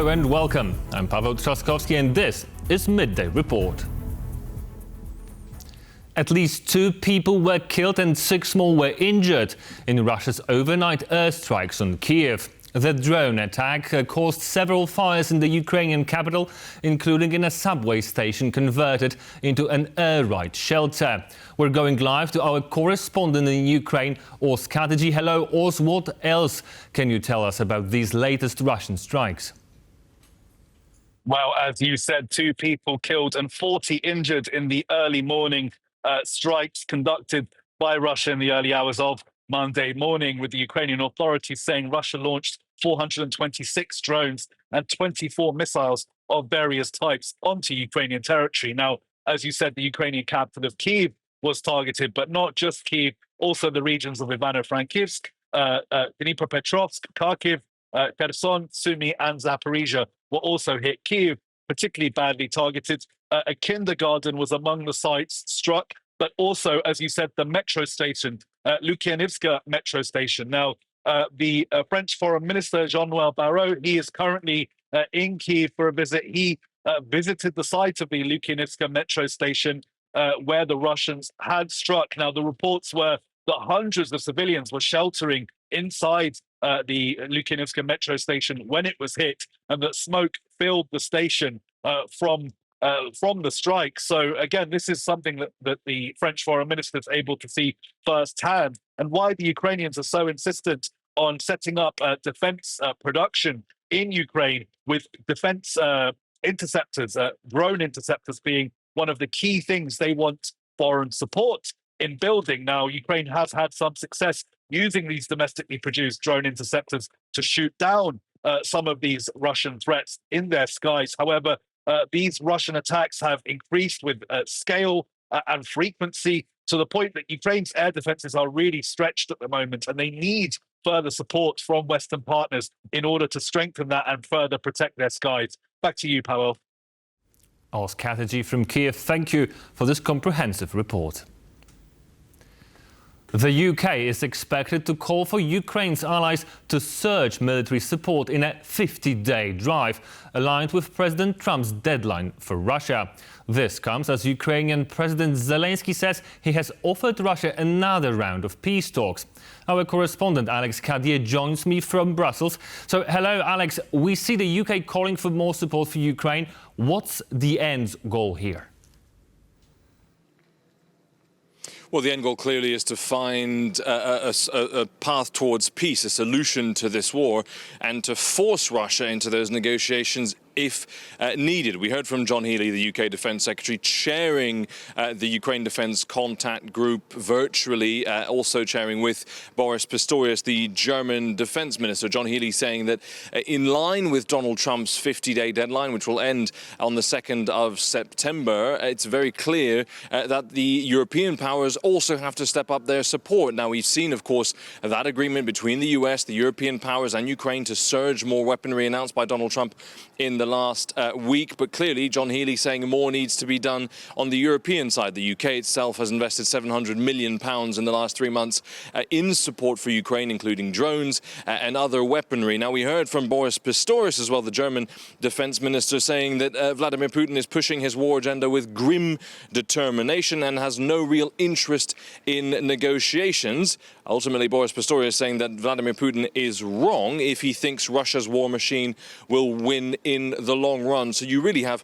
Hello and welcome. I'm Paweł Trzaskowski and this is Midday Report. At least 2 people were killed and 6 more were injured in Russia's overnight airstrikes on Kyiv. The drone attack caused several fires in the Ukrainian capital, including in a subway station converted into an air raid shelter. We're going live to our correspondent in Ukraine, Ors Kadiji. Hello, Ors, what else can you tell us about these latest Russian strikes? Well, as you said, 2 people killed and 40 injured in the early morning strikes conducted by Russia in the early hours of Monday morning, with the Ukrainian authorities saying Russia launched 426 drones and 24 missiles of various types onto Ukrainian territory. Now, as you said, the Ukrainian capital of Kyiv was targeted, but not just Kyiv, also the regions of Ivano-Frankivsk, Dnipropetrovsk, Kharkiv, Kherson, Sumy and Zaporizhia were also hit. Kyiv particularly badly targeted. A kindergarten was among the sites struck, but also, as you said, the metro station, Lukyanivska metro station. Now, the French Foreign Minister, Jean-Noel Barrot, he is currently in Kyiv for a visit. He visited the site of the Lukyanivska metro station where the Russians had struck. Now, the reports were that hundreds of civilians were sheltering inside the Lukyanivska metro station when it was hit, and that smoke filled the station from the strike. So again, this is something that the French Foreign Minister is able to see firsthand, and why the Ukrainians are so insistent on setting up defense production in Ukraine, with defense interceptors, drone interceptors being one of the key things they want foreign support in building. Now, Ukraine has had some success using these domestically produced drone interceptors to shoot down some of these Russian threats in their skies. However, these Russian attacks have increased with scale and frequency, to the point that Ukraine's air defenses are really stretched at the moment, and they need further support from Western partners in order to strengthen that and further protect their skies. Back to you, Paweł. Ors Kadiji from Kyiv, thank you for this comprehensive report. The UK is expected to call for Ukraine's allies to surge military support in a 50-day drive, aligned with President Trump's deadline for Russia. This comes as Ukrainian President Zelensky says he has offered Russia another round of peace talks. Our correspondent Alex Kadier joins me from Brussels. So, hello, Alex. We see the UK calling for more support for Ukraine. What's the end goal here? Well, the end goal clearly is to find a path towards peace, a solution to this war, and to force Russia into those negotiations if needed. We heard from John Healey, the UK Defence Secretary, chairing the Ukraine Defence Contact Group virtually, also chairing with Boris Pistorius, the German Defence Minister. John Healey saying that in line with Donald Trump's 50-day deadline, which will end on the 2nd of September, it's very clear that the European powers also have to step up their support. Now, we've seen, of course, that agreement between the US, the European powers and Ukraine to surge more weaponry announced by Donald Trump in the last week, but clearly John Healey saying more needs to be done on the European side. The UK itself has invested £700 million in the last 3 months in support for Ukraine, including drones and other weaponry. Now, we heard from Boris Pistorius as well, the German defense minister, saying that Vladimir Putin is pushing his war agenda with grim determination and has no real interest in negotiations. Ultimately, Boris Pistorius saying that Vladimir Putin is wrong if he thinks Russia's war machine will win in the long run. So you really have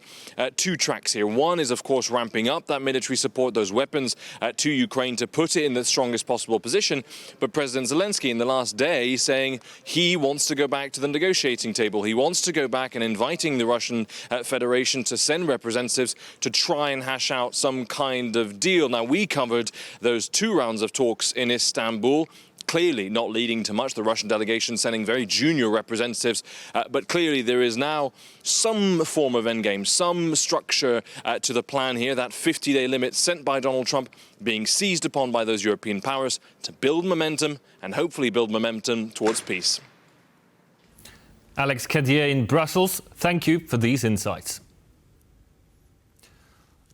2 tracks here. One is, of course, ramping up that military support, those weapons to Ukraine to put it in the strongest possible position. But President Zelensky in the last day saying he wants to go back to the negotiating table. He wants to go back and inviting the Russian Federation to send representatives to try and hash out some kind of deal. Now, we covered those 2 rounds of talks in Istanbul, clearly not leading to much. The Russian delegation sending very junior representatives, but clearly there is now some form of endgame, some structure to the plan here. That 50-day limit sent by Donald Trump being seized upon by those European powers to build momentum and hopefully build momentum towards peace. Alex Kadier in Brussels, thank you for these insights.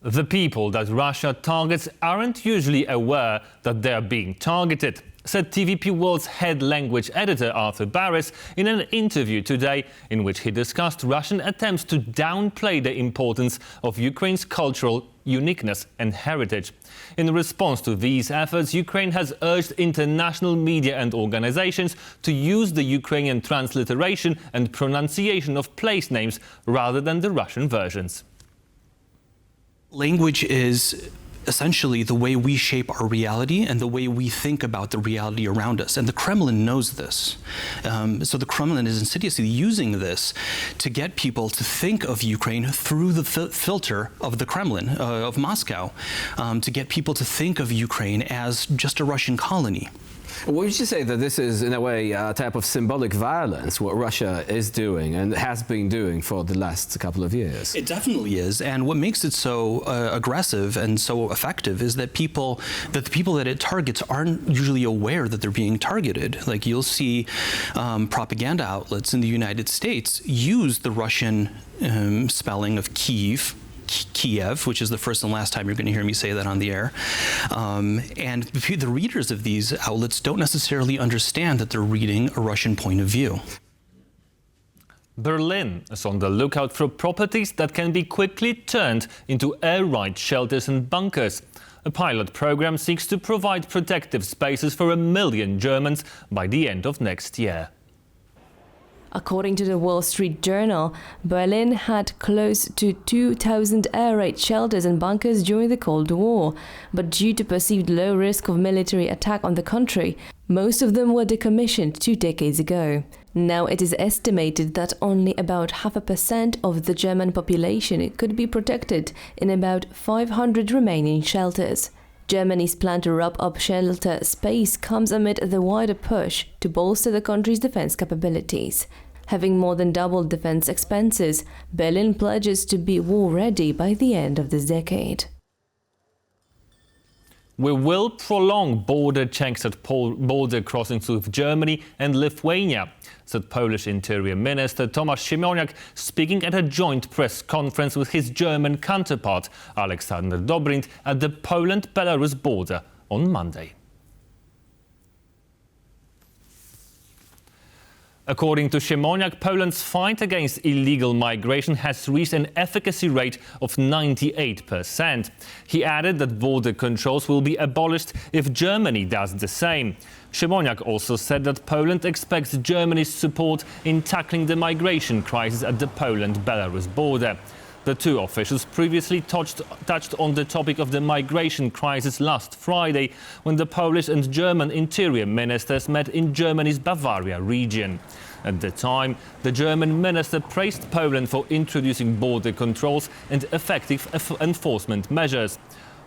The people that Russia targets aren't usually aware that they are being targeted. said TVP World's head language editor Arthur Barris in an interview today in which he discussed Russian attempts to downplay the importance of Ukraine's cultural uniqueness and heritage. In response to these efforts, Ukraine has urged international media and organizations to use the Ukrainian transliteration and pronunciation of place names rather than the Russian versions. Language is essentially the way we shape our reality and the way we think about the reality around us. And the Kremlin knows this. So the Kremlin is insidiously using this to get people to think of Ukraine through the filter of the Kremlin, of Moscow, to get people to think of Ukraine as just a Russian colony. Would you say that this is, in a way, a type of symbolic violence, what Russia is doing and has been doing for the last couple of years? It definitely is. And what makes it so aggressive and so effective is that the people that it targets aren't usually aware that they're being targeted. Like you'll see propaganda outlets in the United States use the Russian spelling of Kyiv, which is the first and last time you're going to hear me say that on the air. And the readers of these outlets don't necessarily understand that they're reading a Russian point of view. Berlin is on the lookout for properties that can be quickly turned into air raid shelters and bunkers. A pilot program seeks to provide protective spaces for 1 million Germans by the end of next year. According to the Wall Street Journal, Berlin had close to 2,000 air raid shelters and bunkers during the Cold War, but due to perceived low risk of military attack on the country, most of them were decommissioned 2 decades ago. Now it is estimated that only about 0.5% of the German population could be protected in about 500 remaining shelters. Germany's plan to wrap up shelter space comes amid the wider push to bolster the country's defense capabilities. Having more than doubled defense expenses, Berlin pledges to be war-ready by the end of this decade. We will prolong border checks at border crossings with Germany and Lithuania, said Polish Interior Minister Tomasz Siemoniak, speaking at a joint press conference with his German counterpart Aleksander Dobrindt at the Poland-Belarus border on Monday. According to Siemoniak, Poland's fight against illegal migration has reached an efficacy rate of 98%. He added that border controls will be abolished if Germany does the same. Siemoniak also said that Poland expects Germany's support in tackling the migration crisis at the Poland-Belarus border. The two officials previously touched on the topic of the migration crisis last Friday when the Polish and German interior ministers met in Germany's Bavaria region. At the time, the German minister praised Poland for introducing border controls and effective enforcement measures.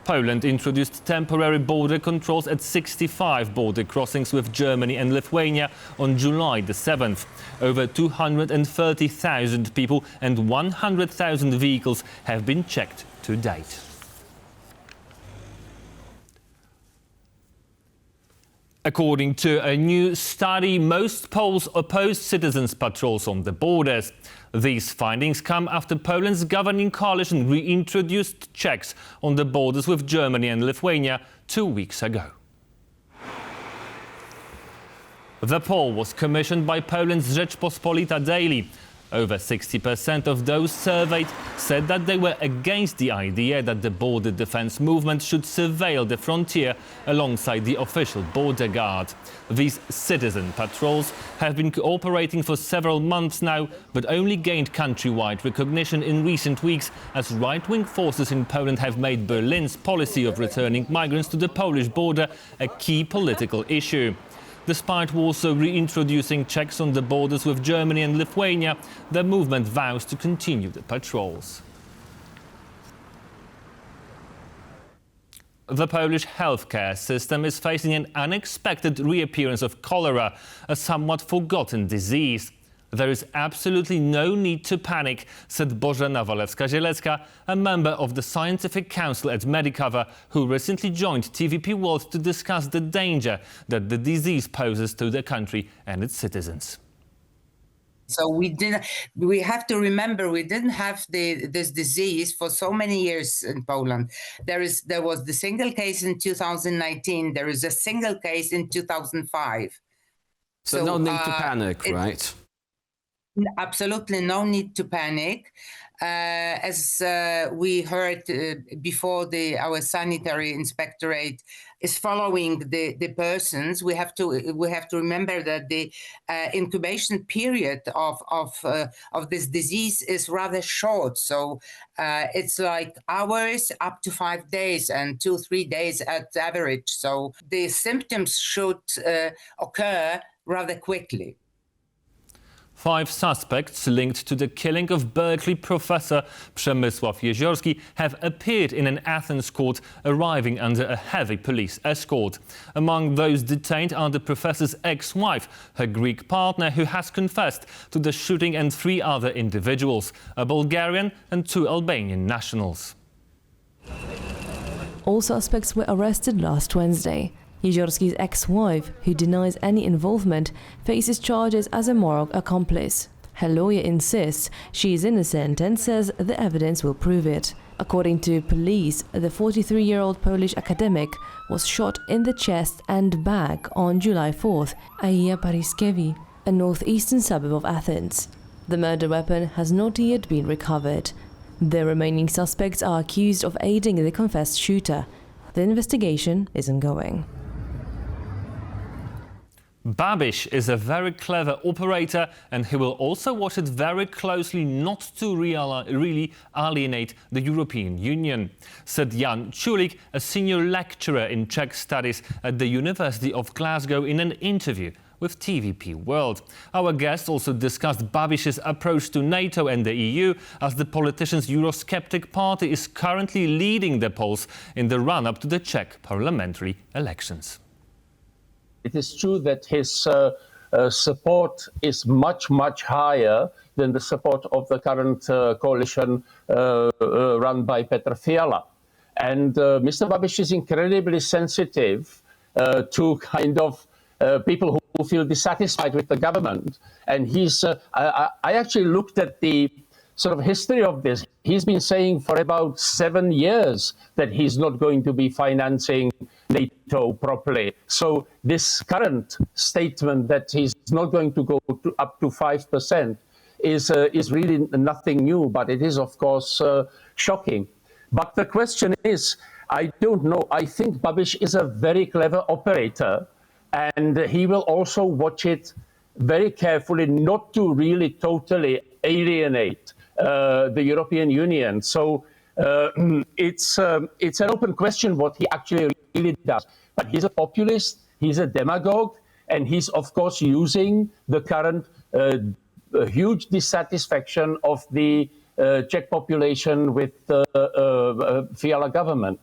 Poland introduced temporary border controls at 65 border crossings with Germany and Lithuania on July the 7th. Over 230,000 people and 100,000 vehicles have been checked to date. According to a new study, most Poles oppose citizens' patrols on the borders. These findings come after Poland's governing coalition reintroduced checks on the borders with Germany and Lithuania 2 weeks ago. The poll was commissioned by Poland's Rzeczpospolita Daily. Over 60% of those surveyed said that they were against the idea that the border defense movement should surveil the frontier alongside the official border guard. These citizen patrols have been cooperating for several months now, but only gained countrywide recognition in recent weeks as right-wing forces in Poland have made Berlin's policy of returning migrants to the Polish border a key political issue. Despite Warsaw reintroducing checks on the borders with Germany and Lithuania, the movement vows to continue the patrols. The Polish healthcare system is facing an unexpected reappearance of cholera, a somewhat forgotten disease. There is absolutely no need to panic, said Bożena Walewska-Zielecka, a member of the Scientific Council at Medicover, who recently joined TVP World to discuss the danger that the disease poses to the country and its citizens. So we have to remember we didn't have this disease for so many years in Poland. There was the single case in 2019. There is a single case in 2005. So no need to panic, right? Absolutely no need to panic. As we heard before, our sanitary inspectorate is following the persons. We have to remember that the incubation period of this disease is rather short. So it's like hours up to 5 days and 2-3 days at average. So the symptoms should occur rather quickly. 5 suspects linked to the killing of Berkeley professor Przemysław Jeziorski have appeared in an Athens court, arriving under a heavy police escort. Among those detained are the professor's ex-wife, her Greek partner, who has confessed to the shooting, and 3 other individuals, a Bulgarian and 2 Albanian nationals. All suspects were arrested last Wednesday. Jeziorski's ex-wife, who denies any involvement, faces charges as a moral accomplice. Her lawyer insists she is innocent and says the evidence will prove it. According to police, the 43-year-old Polish academic was shot in the chest and back on July 4th, a northeastern suburb of Athens. The murder weapon has not yet been recovered. The remaining suspects are accused of aiding the confessed shooter. The investigation is ongoing. Babiš is a very clever operator, and he will also watch it very closely not to really alienate the European Union, said Jan Čulik, a senior lecturer in Czech studies at the University of Glasgow, in an interview with TVP World. Our guest also discussed Babiš's approach to NATO and the EU, as the politician's Eurosceptic party is currently leading the polls in the run-up to the Czech parliamentary elections. It is true that his support is much, much higher than the support of the current coalition run by Petr Fiala. And Mr. Babiš is incredibly sensitive to kind of people who feel dissatisfied with the government. And I actually looked at the sort of history of this. He's been saying for about 7 years that he's not going to be financing NATO properly. So this current statement that he's not going to go up to 5% is really nothing new, but it is, of course, shocking. But the question is, I don't know. I think Babiš is a very clever operator, and he will also watch it very carefully not to really totally alienate the European Union. So it's an open question what he actually really does. But he's a populist, he's a demagogue, and he's, of course, using the current huge dissatisfaction of the Czech population with the Fiala government.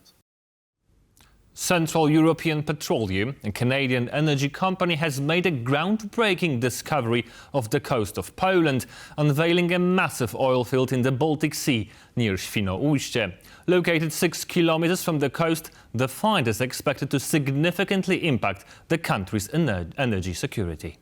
Central European Petroleum, a Canadian energy company, has made a groundbreaking discovery off the coast of Poland, unveiling a massive oil field in the Baltic Sea near Świnoujście. Located 6 kilometers from the coast, the find is expected to significantly impact the country's energy security.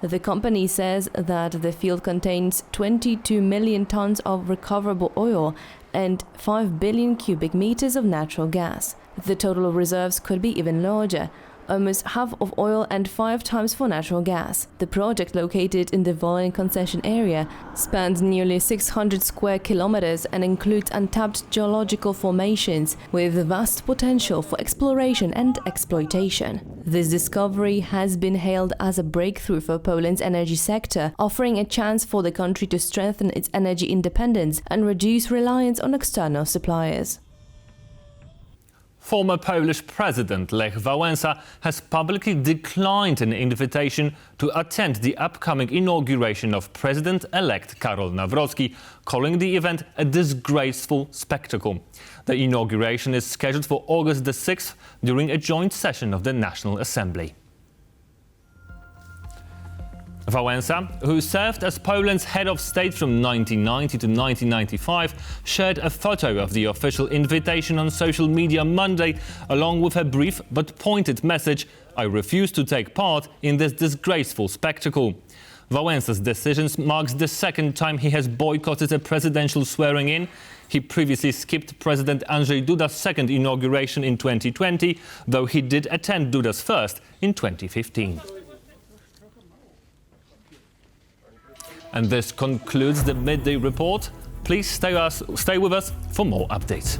The company says that the field contains 22 million tons of recoverable oil and 5 billion cubic meters of natural gas. The total reserves could be even larger, almost half of oil and 5 times for natural gas. The project, located in the Volyn concession area, spans nearly 600 square kilometers and includes untapped geological formations with vast potential for exploration and exploitation. This discovery has been hailed as a breakthrough for Poland's energy sector, offering a chance for the country to strengthen its energy independence and reduce reliance on external suppliers. Former Polish President Lech Wałęsa has publicly declined an invitation to attend the upcoming inauguration of President-elect Karol Nawrocki, calling the event a disgraceful spectacle. The inauguration is scheduled for August the 6th during a joint session of the National Assembly. Wałęsa, who served as Poland's head of state from 1990 to 1995, shared a photo of the official invitation on social media Monday, along with a brief but pointed message: "I refuse to take part in this disgraceful spectacle." Wałęsa's decision marks the second time he has boycotted a presidential swearing-in. He previously skipped President Andrzej Duda's second inauguration in 2020, though he did attend Duda's first in 2015. And this concludes the midday report. Please stay with us for more updates.